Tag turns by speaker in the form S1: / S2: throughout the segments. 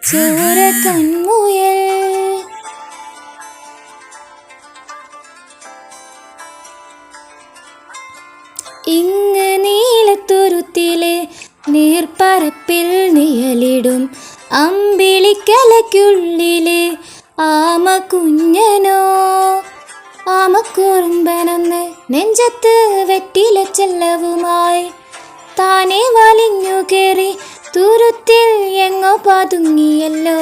S1: ചോര കൺമുയൽ. ഇങ്ങ് നീലത്തുരുത്തിലെ നീർപ്പരപ്പിൽ നിഴലിടും അമ്പിളിക്കലയ്ക്കുള്ളിലെ ആമ കുഞ്ഞനോ. ആമക്കുറുമ്പനെന്ന് നെഞ്ചത്ത് വെറ്റില ചെല്ലവുമായി താനെ വലിഞ്ഞു കയറി തുരുത്തിൽ എങ്ങോ പതുങ്ങിയല്ലോ.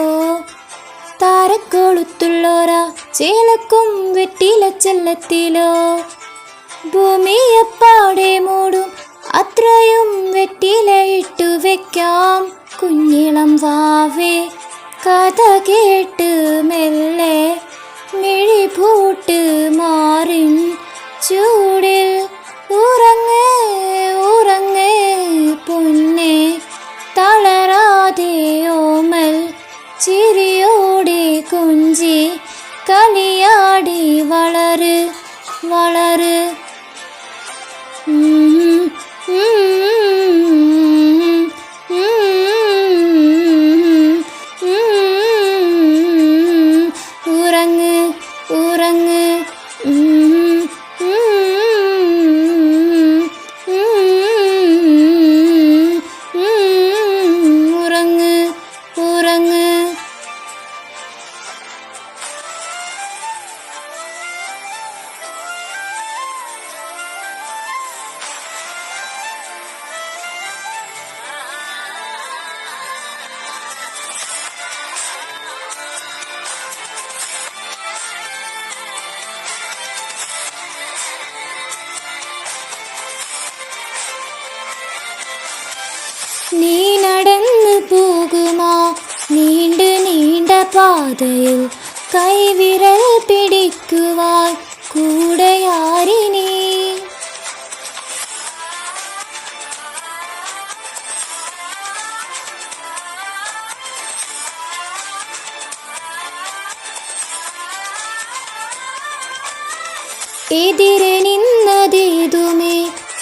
S1: താരക്കൊളുത്തുള്ളോരാ ചേലക്കും വെറ്റില ചെല്ലത്തിലോ. ഭൂമിയെപ്പാടെ മൂടും അത്രയും വെറ്റിലയിട്ടു വെക്കാം. കുഞ്ഞിളം വാവേ കഥ കേട്ട് മെല്ലെ മിഴിപൂട്ട് മാറിൻ ചൂടിൽ ഉറങ്ങ് ഉറങ്ങ് പൊന്നെ. തളരാതെ ഓമൽ ചിരിയോടെ കൊഞ്ചി കളിയാടി വളര് വളര്. ഉറങ്ങ് ഉറങ്ങ് ഉറങ്ങ് ഉറങ്ങ്. നീ നടന്നു പോകുമാ നീണ്ട നീണ്ട പാതയിൽ കൈവിരൽ പിടിക്കുവാൻ കൂടെയാരിനി. എതിരെ നിന്നതേതുമേ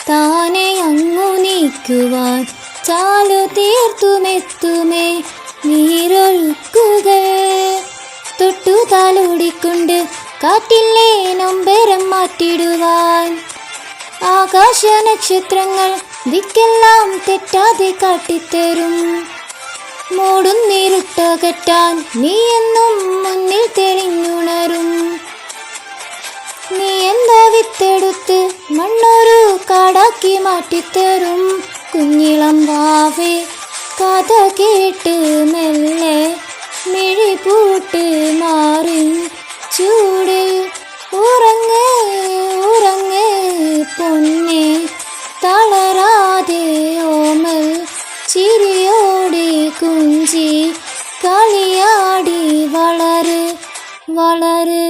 S1: താനെ അങ്ങു നീക്കുവാൻ ചാലു തീർത്തുമെത്തുമേ നീരൊഴുക്കുകൾ. തൊട്ടു താലോടിക്കൊണ്ട് കാറ്റില്ലേ നൊമ്പരം മാറ്റിടുവാൻ. ആകാശ നക്ഷത്രങ്ങൾ ദിക്കെല്ലാം തെറ്റാതെ കാട്ടിത്തരും. മൂടുന്നിരുട്ടകറ്റാൻ നീ എന്നും മുന്നിൽ തെളിഞ്ഞുണരും. നീ എന്താ വിത്തെടുത്ത് മണ്ണൊരു കാടാക്കി മാറ്റിത്തരും. കുഞ്ഞിളം വാവേ കഥ കേട്ട് മെല്ലെ മിഴിപൂട്ട് മാറിൻ ചൂടിൽ ഉറങ്ങ് ഉറങ്ങ് പൊന്നെ. തളരാതെ ഓമൽ ചിരിയോടെ കുഞ്ചി കളിയാടി വളര് വളര്.